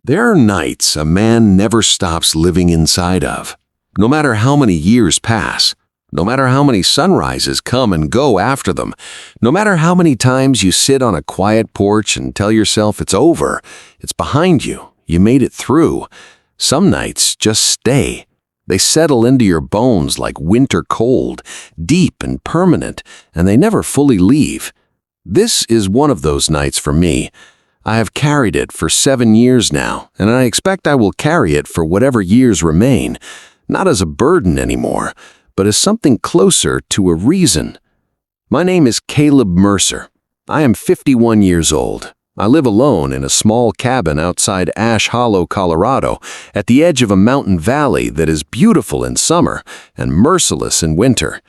There are nights a man never stops living inside of. No matter how many years pass, no matter how many sunrises come and go after them, no matter how many times you sit on a quiet porch and tell yourself it's over, it's behind you, you made it through, some nights just stay. They settle into your bones like winter cold, deep and permanent, and they never fully leave. This is one of those nights for me. I have carried it for 7 years now, and I expect I will carry it for whatever years remain, not as a burden anymore, but as something closer to a reason. My name is Caleb Mercer. I am 51 years old. I live alone in a small cabin outside Ash Hollow, Colorado, at the edge of a mountain valley that is beautiful in summer and merciless in winter.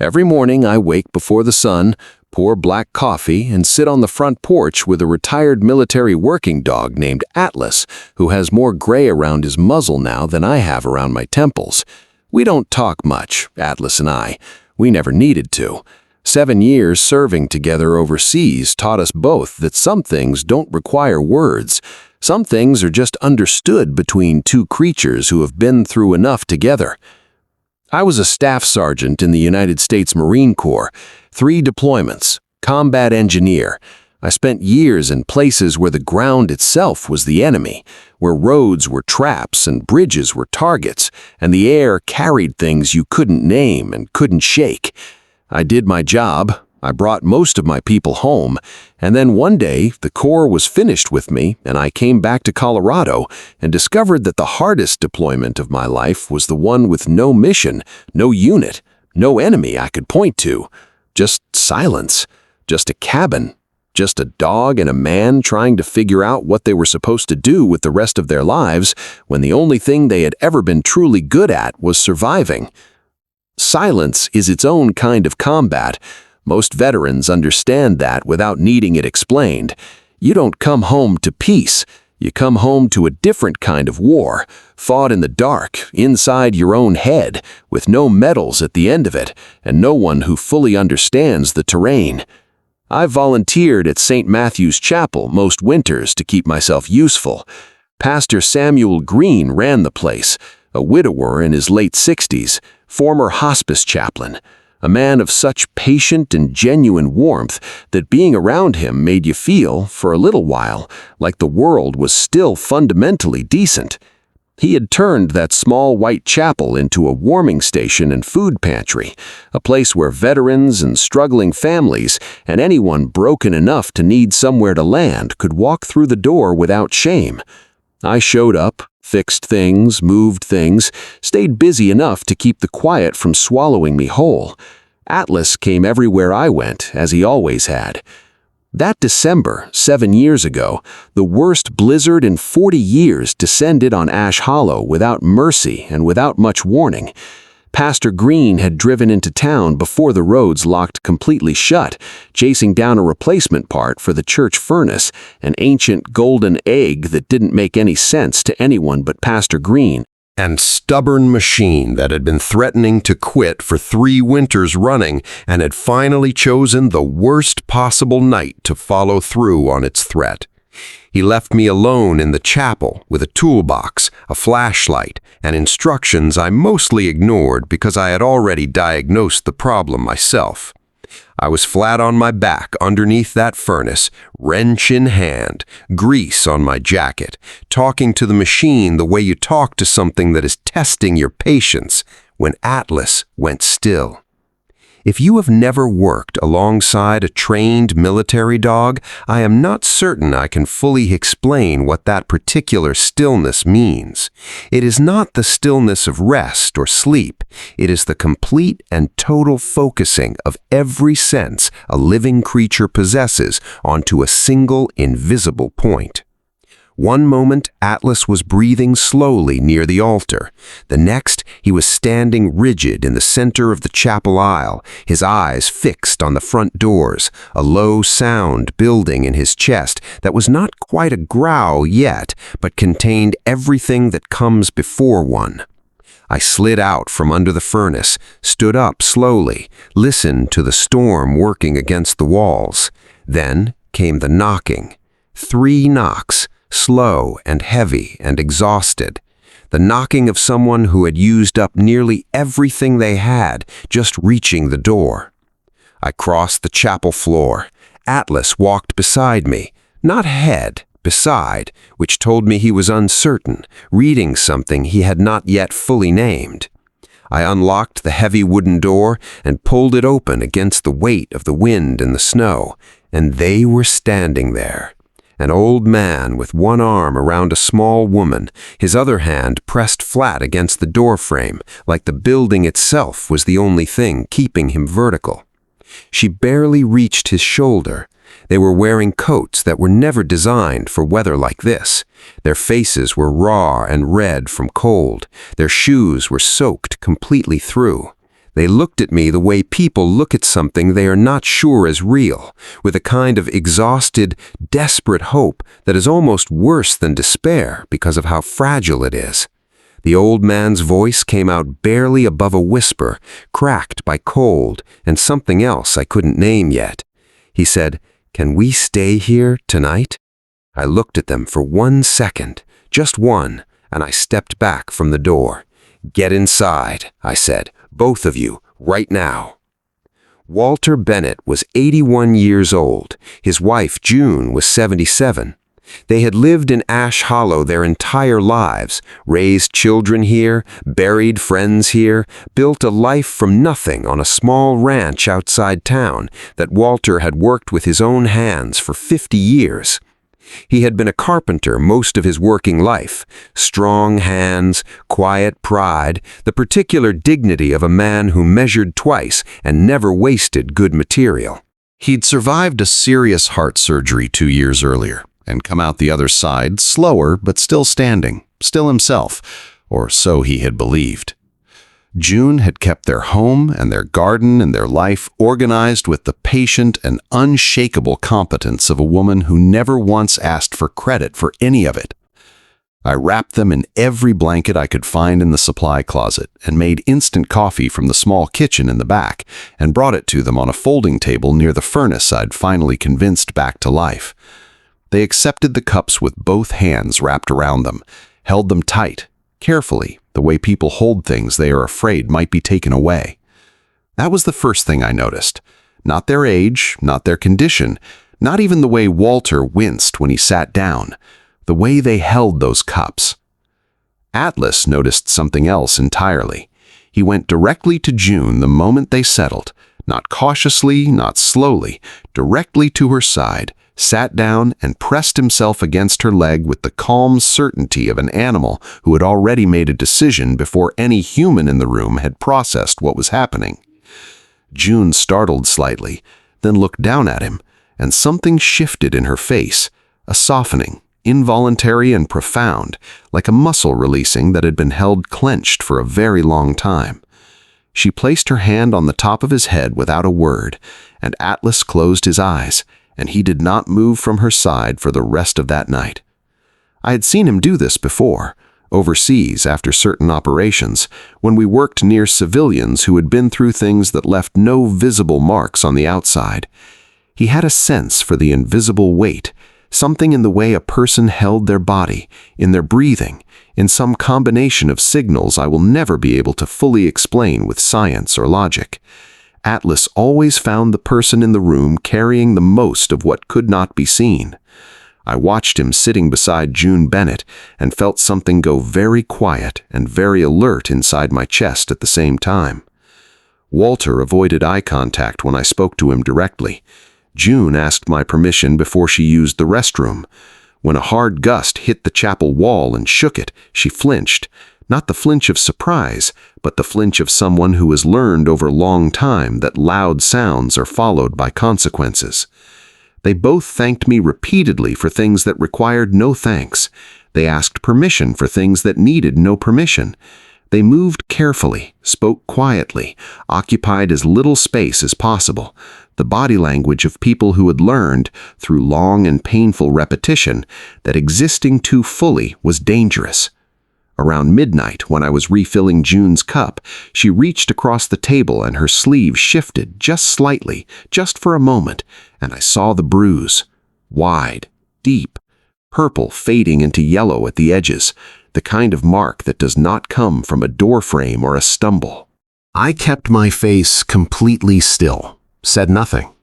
Every morning I wake before the sun, pour black coffee, and sit on the front porch with a retired military working dog named Atlas, who has more gray around his muzzle now than I have around my temples. We don't talk much, Atlas and I. We never needed to. 7 years serving together overseas taught us both that some things don't require words. Some things are just understood between two creatures who have been through enough together. I was a staff sergeant in the United States Marine Corps, 3 deployments, combat engineer. I spent years in places where the ground itself was the enemy, where roads were traps and bridges were targets, and the air carried things you couldn't name and couldn't shake. I did my job. I brought most of my people home, and then one day the Corps was finished with me and I came back to Colorado and discovered that the hardest deployment of my life was the one with no mission, no unit, no enemy I could point to. Just silence, just a cabin, just a dog and a man trying to figure out what they were supposed to do with the rest of their lives when the only thing they had ever been truly good at was surviving. Silence is its own kind of combat. Most veterans understand that without needing it explained. You don't come home to peace. You come home to a different kind of war, fought in the dark, inside your own head, with no medals at the end of it, and no one who fully understands the terrain. I volunteered at St. Matthew's Chapel most winters to keep myself useful. Pastor Samuel Green ran the place, a widower in his late 60s, former hospice chaplain, a man of such patient and genuine warmth that being around him made you feel, for a little while, like the world was still fundamentally decent. He had turned that small white chapel into a warming station and food pantry, a place where veterans and struggling families and anyone broken enough to need somewhere to land could walk through the door without shame. I showed up, fixed things, moved things, stayed busy enough to keep the quiet from swallowing me whole. Atlas came everywhere I went, as he always had. That December, 7 years ago, the worst blizzard in 40 years descended on Ash Hollow without mercy and without much warning. Pastor Green had driven into town before the roads locked completely shut, chasing down a replacement part for the church furnace, an ancient golden egg that didn't make any sense to anyone but Pastor Green, and stubborn machine that had been threatening to quit for 3 winters running and had finally chosen the worst possible night to follow through on its threat. He left me alone in the chapel with a toolbox, a flashlight, and instructions I mostly ignored because I had already diagnosed the problem myself. I was flat on my back underneath that furnace, wrench in hand, grease on my jacket, talking to the machine the way you talk to something that is testing your patience, when Atlas went still. If you have never worked alongside a trained military dog, I am not certain I can fully explain what that particular stillness means. It is not the stillness of rest or sleep. It is the complete and total focusing of every sense a living creature possesses onto a single invisible point. One moment, Atlas was breathing slowly near the altar. The next, he was standing rigid in the center of the chapel aisle, his eyes fixed on the front doors, a low sound building in his chest that was not quite a growl yet, but contained everything that comes before one. I slid out from under the furnace, stood up slowly, listened to the storm working against the walls. Then came the knocking. 3 knocks. slow and heavy and exhausted, the knocking of someone who had used up nearly everything they had just reaching the door. I crossed the chapel floor. Atlas walked beside me, not ahead, beside, which told me he was uncertain, reading something he had not yet fully named. I unlocked the heavy wooden door and pulled it open against the weight of the wind and the snow, and they were standing there. An old man with one arm around a small woman, his other hand pressed flat against the doorframe, like the building itself was the only thing keeping him vertical. She barely reached his shoulder. They were wearing coats that were never designed for weather like this. Their faces were raw and red from cold. Their shoes were soaked completely through. They looked at me the way people look at something they are not sure is real, with a kind of exhausted, desperate hope that is almost worse than despair because of how fragile it is. The old man's voice came out barely above a whisper, cracked by cold and something else I couldn't name yet. He said, "Can we stay here tonight?" I looked at them for 1 second, just one, and I stepped back from the door. "Get inside," I said, "both of you, right now." Walter Bennett was 81 years old. His wife, June, was 77. They had lived in Ash Hollow their entire lives, raised children here, buried friends here, built a life from nothing on a small ranch outside town that Walter had worked with his own hands for 50 years. He had been a carpenter most of his working life. Strong hands, quiet pride, the particular dignity of a man who measured twice and never wasted good material. He'd survived a serious heart surgery 2 years earlier and come out the other side slower but still standing, still himself, or so he had believed. June had kept their home and their garden and their life organized with the patient and unshakable competence of a woman who never once asked for credit for any of it. I wrapped them in every blanket I could find in the supply closet and made instant coffee from the small kitchen in the back and brought it to them on a folding table near the furnace I'd finally convinced back to life. They accepted the cups with both hands wrapped around them, held them tight, carefully, the way people hold things they are afraid might be taken away. That was the first thing I noticed. Not their age, not their condition, not even the way Walter winced when he sat down, the way they held those cups. Atlas noticed something else entirely. He went directly to June the moment they settled, not cautiously, not slowly, directly to her side, sat down and pressed himself against her leg with the calm certainty of an animal who had already made a decision before any human in the room had processed what was happening. June startled slightly, then looked down at him, and something shifted in her face, a softening, involuntary and profound, like a muscle releasing that had been held clenched for a very long time. She placed her hand on the top of his head without a word, and Atlas closed his eyes, and he did not move from her side for the rest of that night. I had seen him do this before, overseas after certain operations, when we worked near civilians who had been through things that left no visible marks on the outside. He had a sense for the invisible weight, something in the way a person held their body, in their breathing, in some combination of signals I will never be able to fully explain with science or logic. Atlas always found the person in the room carrying the most of what could not be seen. I watched him sitting beside June Bennett and felt something go very quiet and very alert inside my chest at the same time. Walter avoided eye contact when I spoke to him directly. June asked my permission before she used the restroom. When a hard gust hit the chapel wall and shook it, she flinched. Not the flinch of surprise, but the flinch of someone who has learned over a long time that loud sounds are followed by consequences. They both thanked me repeatedly for things that required no thanks. They asked permission for things that needed no permission. They moved carefully, spoke quietly, occupied as little space as possible, the body language of people who had learned, through long and painful repetition, that existing too fully was dangerous. Around midnight, when I was refilling June's cup, she reached across the table and her sleeve shifted just slightly, just for a moment, and I saw the bruise. Wide, deep, purple fading into yellow at the edges, the kind of mark that does not come from a doorframe or a stumble. I kept my face completely still, said nothing.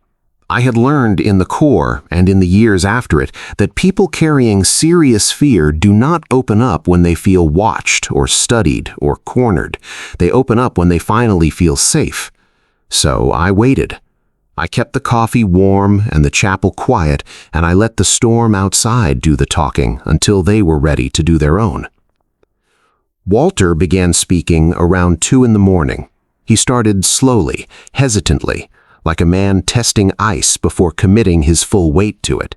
I had learned in the Corps and in the years after it that people carrying serious fear do not open up when they feel watched or studied or cornered. They open up when they finally feel safe. So I waited. I kept the coffee warm and the chapel quiet, and I let the storm outside do the talking until they were ready to do their own. Walter began speaking around 2 in the morning. He started slowly, hesitantly, like a man testing ice before committing his full weight to it.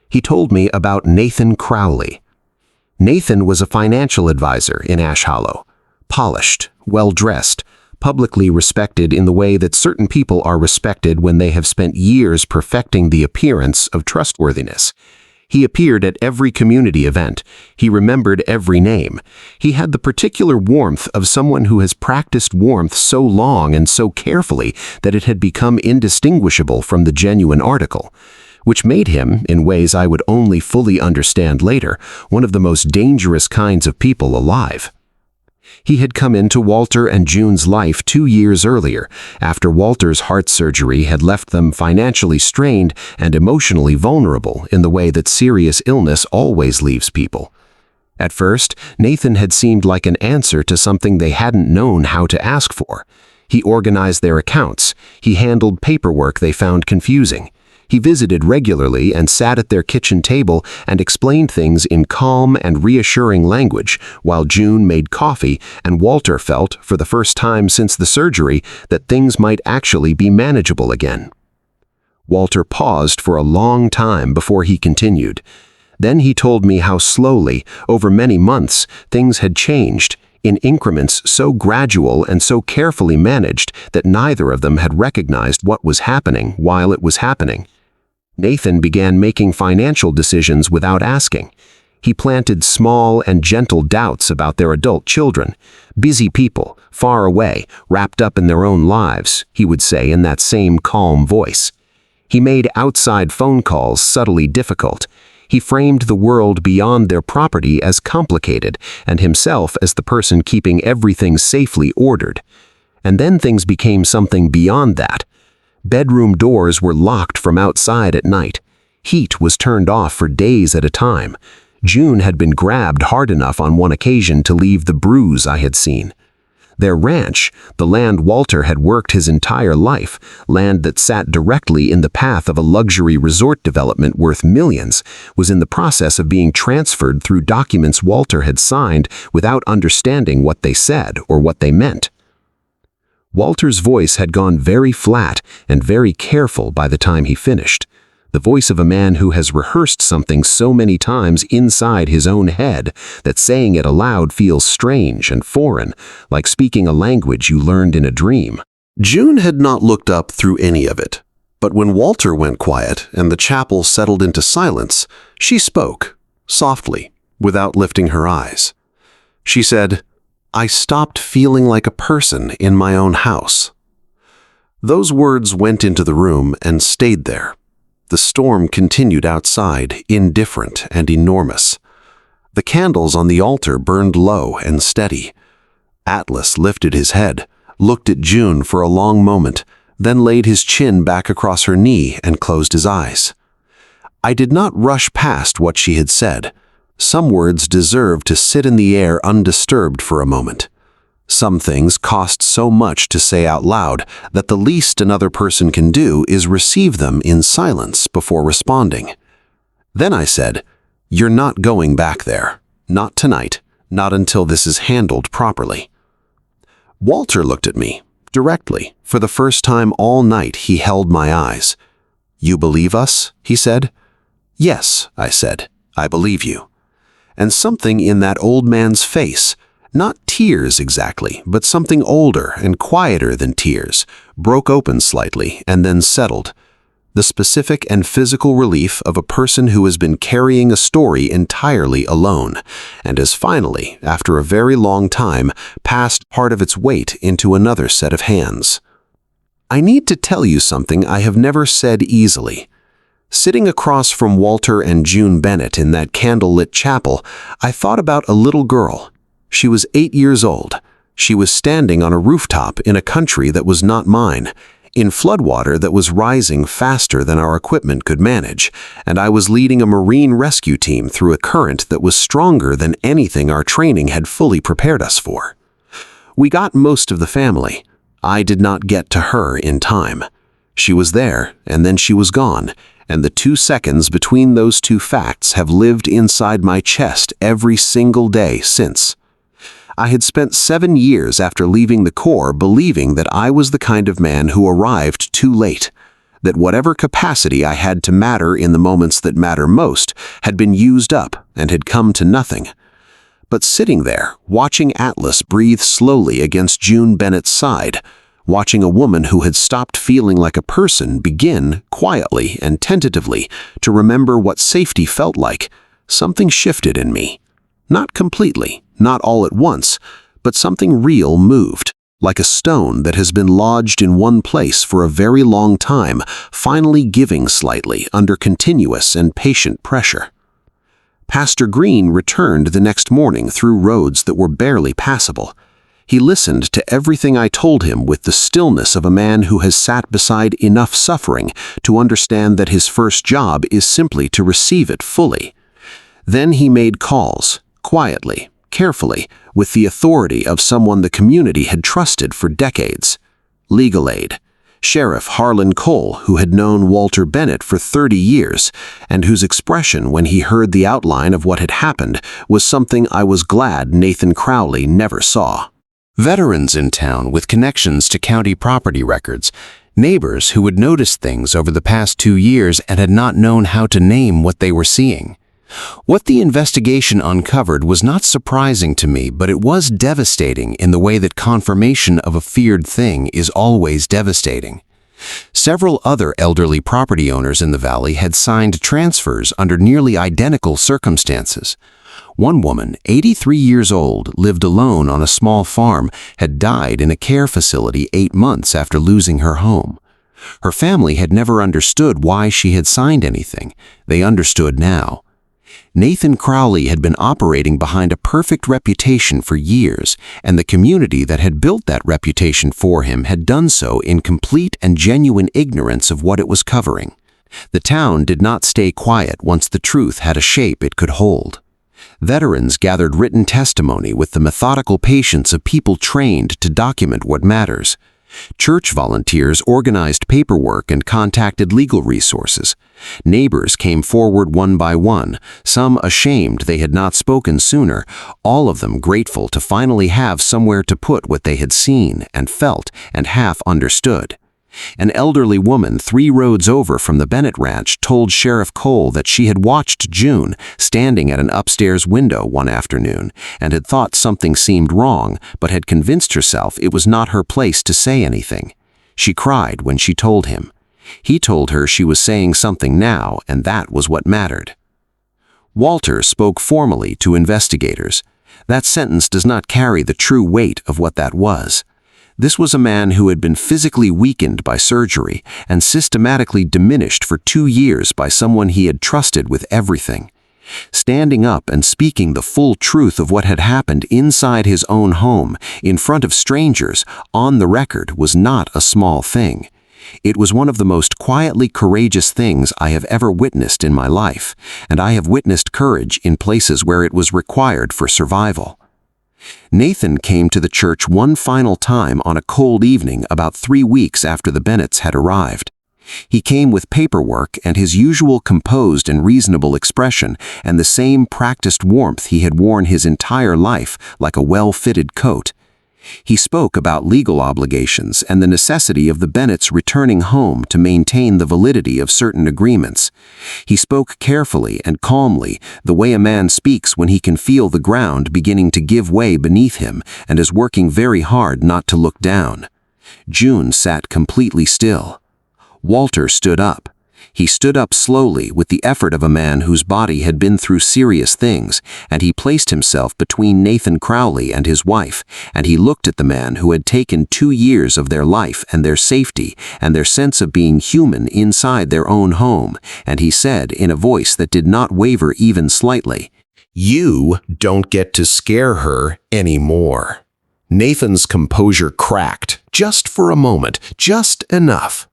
He told me about Nathan Crowley. Nathan was a financial advisor in Ash Hollow, polished, well-dressed, publicly respected in the way that certain people are respected when they have spent years perfecting the appearance of trustworthiness. He appeared at every community event. He remembered every name. He had the particular warmth of someone who has practiced warmth so long and so carefully that it had become indistinguishable from the genuine article, which made him, in ways I would only fully understand later, one of the most dangerous kinds of people alive. He had come into Walter and June's life 2 years earlier, after Walter's heart surgery had left them financially strained and emotionally vulnerable in the way that serious illness always leaves people. At first, Nathan had seemed like an answer to something they hadn't known how to ask for. He organized their accounts. He handled paperwork they found confusing. He visited regularly and sat at their kitchen table and explained things in calm and reassuring language, while June made coffee and Walter felt, for the first time since the surgery, that things might actually be manageable again. Walter paused for a long time before he continued. Then he told me how slowly, over many months, things had changed, in increments so gradual and so carefully managed that neither of them had recognized what was happening while it was happening. Nathan began making financial decisions without asking. He planted small and gentle doubts about their adult children. Busy people, far away, wrapped up in their own lives, he would say in that same calm voice. He made outside phone calls subtly difficult. He framed the world beyond their property as complicated, and himself as the person keeping everything safely ordered. And then things became something beyond that. Bedroom doors were locked from outside at night. Heat was turned off for days at a time. June had been grabbed hard enough on one occasion to leave the bruise I had seen. Their ranch, the land Walter had worked his entire life, land that sat directly in the path of a luxury resort development worth millions, was in the process of being transferred through documents Walter had signed without understanding what they said or what they meant. Walter's voice had gone very flat and very careful by the time he finished, the voice of a man who has rehearsed something so many times inside his own head that saying it aloud feels strange and foreign, like speaking a language you learned in a dream. June had not looked up through any of it, but when Walter went quiet and the chapel settled into silence, she spoke, softly, without lifting her eyes. She said, "I stopped feeling like a person in my own house." Those words went into the room and stayed there. The storm continued outside, indifferent and enormous. The candles on the altar burned low and steady. Atlas lifted his head, looked at June for a long moment, then laid his chin back across her knee and closed his eyes. I did not rush past what she had said. Some words deserved to sit in the air undisturbed for a moment. Some things cost so much to say out loud that the least another person can do is receive them in silence before responding. Then I said, "You're not going back there. Not tonight. Not until this is handled properly." Walter looked at me, directly. For the first time all night he held my eyes. "You believe us?" he said. "Yes," I said. "I believe you." And something in that old man's face, not tears exactly, but something older and quieter than tears, broke open slightly and then settled. The specific and physical relief of a person who has been carrying a story entirely alone, and has finally, after a very long time, passed part of its weight into another set of hands. I need to tell you something I have never said easily. Sitting across from Walter and June Bennett in that candlelit chapel, I thought about a little girl. She was 8 years old. She was standing on a rooftop in a country that was not mine, in floodwater that was rising faster than our equipment could manage, and I was leading a marine rescue team through a current that was stronger than anything our training had fully prepared us for. We got most of the family. I did not get to her in time. She was there, and then she was gone, and the 2 seconds between those two facts have lived inside my chest every single day since. I had spent 7 years after leaving the Corps believing that I was the kind of man who arrived too late, that whatever capacity I had to matter in the moments that matter most had been used up and had come to nothing. But sitting there, watching Atlas breathe slowly against June Bennett's side, watching a woman who had stopped feeling like a person begin, quietly and tentatively, to remember what safety felt like, something shifted in me. Not completely, not all at once, but something real moved, like a stone that has been lodged in one place for a very long time, finally giving slightly under continuous and patient pressure. Pastor Green returned the next morning through roads that were barely passable. He listened to everything I told him with the stillness of a man who has sat beside enough suffering to understand that his first job is simply to receive it fully. Then he made calls, quietly, carefully, with the authority of someone the community had trusted for decades. Legal aid. Sheriff Harlan Cole, who had known Walter Bennett for 30 years, and whose expression when he heard the outline of what had happened was something I was glad Nathan Crowley never saw. Veterans in town with connections to county property records, neighbors who had noticed things over the past 2 years and had not known how to name what they were seeing. What the investigation uncovered was not surprising to me, but it was devastating in the way that confirmation of a feared thing is always devastating. Several other elderly property owners in the valley had signed transfers under nearly identical circumstances. One woman, 83 years old, lived alone on a small farm, had died in a care facility 8 months after losing her home. Her family had never understood why she had signed anything. They understood now. Nathan Crowley had been operating behind a perfect reputation for years, and the community that had built that reputation for him had done so in complete and genuine ignorance of what it was covering. The town did not stay quiet once the truth had a shape it could hold. Veterans gathered written testimony with the methodical patience of people trained to document what matters. Church volunteers organized paperwork and contacted legal resources. Neighbors came forward one by one, some ashamed they had not spoken sooner, all of them grateful to finally have somewhere to put what they had seen and felt and half understood. An elderly woman 3 roads over from the Bennett Ranch told Sheriff Cole that she had watched June standing at an upstairs window one afternoon and had thought something seemed wrong, but had convinced herself it was not her place to say anything. She cried when she told him. He told her she was saying something now, and that was what mattered. Walter spoke formally to investigators. That sentence does not carry the true weight of what that was. This was a man who had been physically weakened by surgery and systematically diminished for 2 years by someone he had trusted with everything. Standing up and speaking the full truth of what had happened inside his own home, in front of strangers, on the record, was not a small thing. It was one of the most quietly courageous things I have ever witnessed in my life, and I have witnessed courage in places where it was required for survival. Nathan came to the church one final time on a cold evening about 3 weeks after the Bennetts had arrived. He came with paperwork and his usual composed and reasonable expression and the same practiced warmth he had worn his entire life, like a well-fitted coat. He spoke about legal obligations and the necessity of the Bennetts returning home to maintain the validity of certain agreements. He spoke carefully and calmly, the way a man speaks when he can feel the ground beginning to give way beneath him and is working very hard not to look down. June sat completely still. Walter stood up. He stood up slowly with the effort of a man whose body had been through serious things, and he placed himself between Nathan Crowley and his wife, and he looked at the man who had taken 2 years of their life and their safety and their sense of being human inside their own home, and he said in a voice that did not waver even slightly, "You don't get to scare her anymore." Nathan's composure cracked, just for a moment, just enough.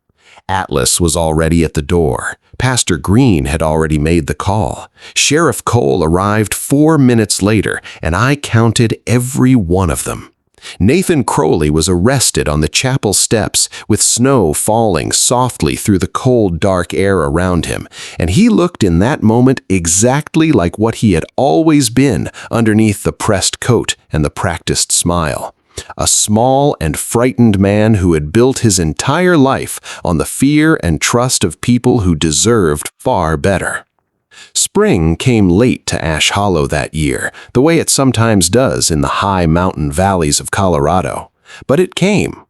Atlas was already at the door. Pastor Green had already made the call. Sheriff Cole arrived 4 minutes later, and I counted every one of them. Nathan Crowley was arrested on the chapel steps with snow falling softly through the cold, dark air around him, and he looked in that moment exactly like what he had always been underneath the pressed coat and the practiced smile. A small and frightened man who had built his entire life on the fear and trust of people who deserved far better. Spring came late to Ash Hollow that year, the way it sometimes does in the high mountain valleys of Colorado. But it came.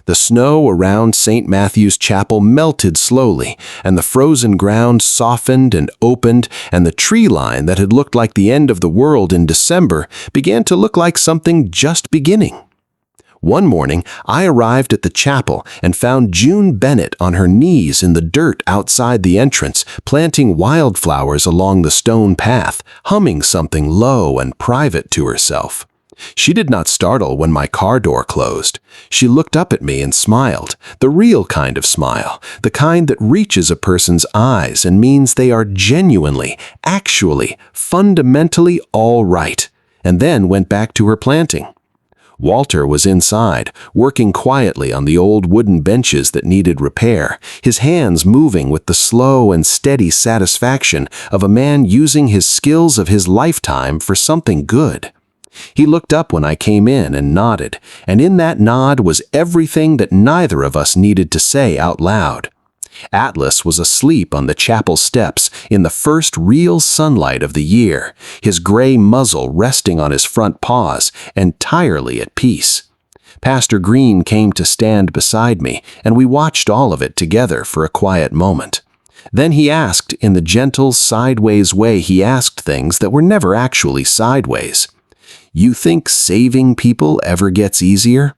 The snow around St. Matthew's Chapel melted slowly, and the frozen ground softened and opened, and the tree line that had looked like the end of the world in December began to look like something just beginning. One morning, I arrived at the chapel and found June Bennett on her knees in the dirt outside the entrance, planting wildflowers along the stone path, humming something low and private to herself. She did not startle when my car door closed. She looked up at me and smiled, the real kind of smile, the kind that reaches a person's eyes and means they are genuinely, actually, fundamentally all right, and then went back to her planting. Walter was inside, working quietly on the old wooden benches that needed repair, his hands moving with the slow and steady satisfaction of a man using his skills of his lifetime for something good. He looked up when I came in and nodded, and in that nod was everything that neither of us needed to say out loud. Atlas was asleep on the chapel steps in the first real sunlight of the year, his gray muzzle resting on his front paws, entirely at peace. Pastor Green came to stand beside me, and we watched all of it together for a quiet moment. Then he asked, in the gentle, sideways way he asked things that were never actually sideways, "You think saving people ever gets easier?"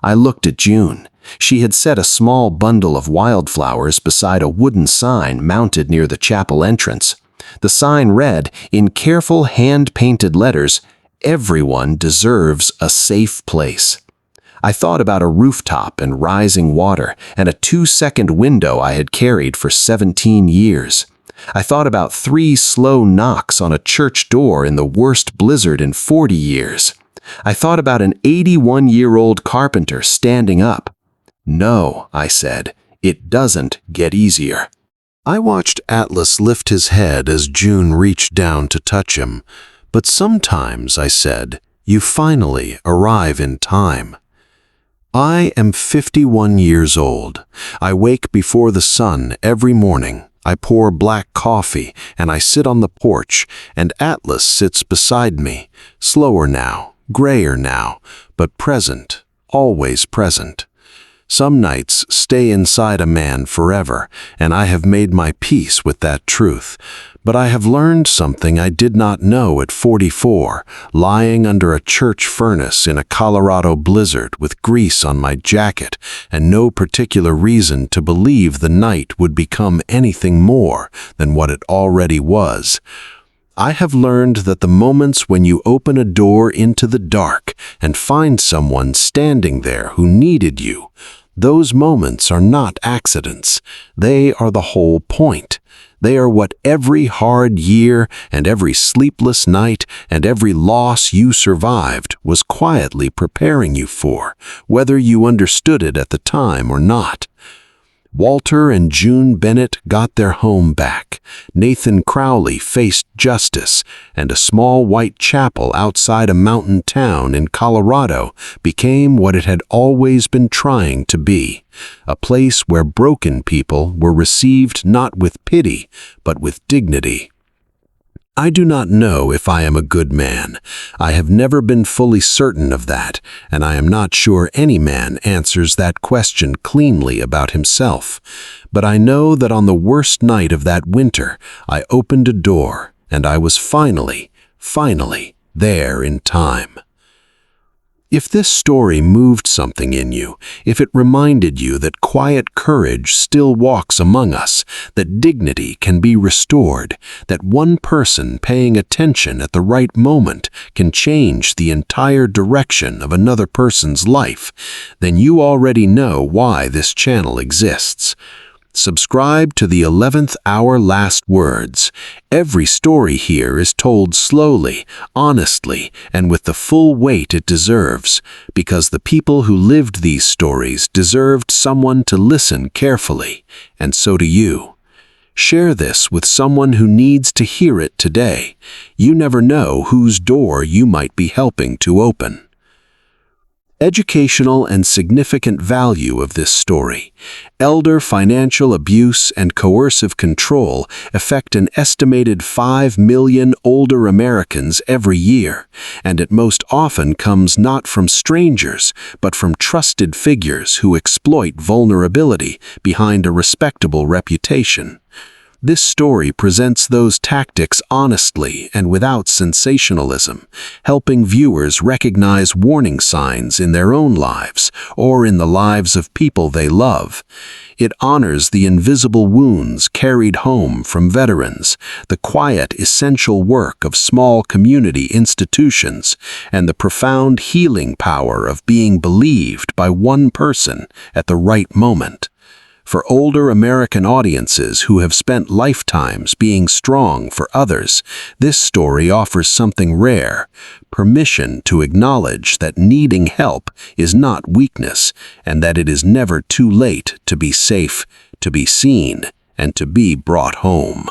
I looked at June. She had set a small bundle of wildflowers beside a wooden sign mounted near the chapel entrance. The sign read, in careful hand-painted letters, "Everyone deserves a safe place." I thought about a rooftop and rising water and a 2-second window I had carried for 17 years. I thought about 3 slow knocks on a church door in the worst blizzard in 40 years. I thought about an 81-year-old carpenter standing up. "No," I said, "it doesn't get easier." I watched Atlas lift his head as June reached down to touch him. "But sometimes," I said, "you finally arrive in time." I am 51 years old. I wake before the sun every morning. I pour black coffee, and I sit on the porch, and Atlas sits beside me, slower now, grayer now, but present, always present. Some nights stay inside a man forever, and I have made my peace with that truth. But I have learned something I did not know at 44, lying under a church furnace in a Colorado blizzard with grease on my jacket and no particular reason to believe the night would become anything more than what it already was. I have learned that the moments when you open a door into the dark and find someone standing there who needed you, those moments are not accidents. They are the whole point. They are what every hard year and every sleepless night and every loss you survived was quietly preparing you for, whether you understood it at the time or not. Walter and June Bennett got their home back. Nathan Crowley faced justice, and a small white chapel outside a mountain town in Colorado became what it had always been trying to be, a place where broken people were received not with pity, but with dignity. I do not know if I am a good man. I have never been fully certain of that, and I am not sure any man answers that question cleanly about himself. But I know that on the worst night of that winter, I opened a door, and I was finally there in time. If this story moved something in you, if it reminded you that quiet courage still walks among us, that dignity can be restored, that one person paying attention at the right moment can change the entire direction of another person's life, then you already know why this channel exists. Subscribe to the 11th Hour Last Words. Every story here is told slowly, honestly, and with the full weight it deserves, because the people who lived these stories deserved someone to listen carefully, and so do you. Share this with someone who needs to hear it today. You never know whose door you might be helping to open. Educational and significant value of this story. Elder financial abuse and coercive control affect an estimated 5 million older Americans every year, and it most often comes not from strangers, but from trusted figures who exploit vulnerability behind a respectable reputation. This story presents those tactics honestly and without sensationalism, helping viewers recognize warning signs in their own lives or in the lives of people they love. It honors the invisible wounds carried home from veterans, the quiet, essential work of small community institutions, and the profound healing power of being believed by one person at the right moment. For older American audiences who have spent lifetimes being strong for others, this story offers something rare: permission to acknowledge that needing help is not weakness, and that it is never too late to be safe, to be seen, and to be brought home.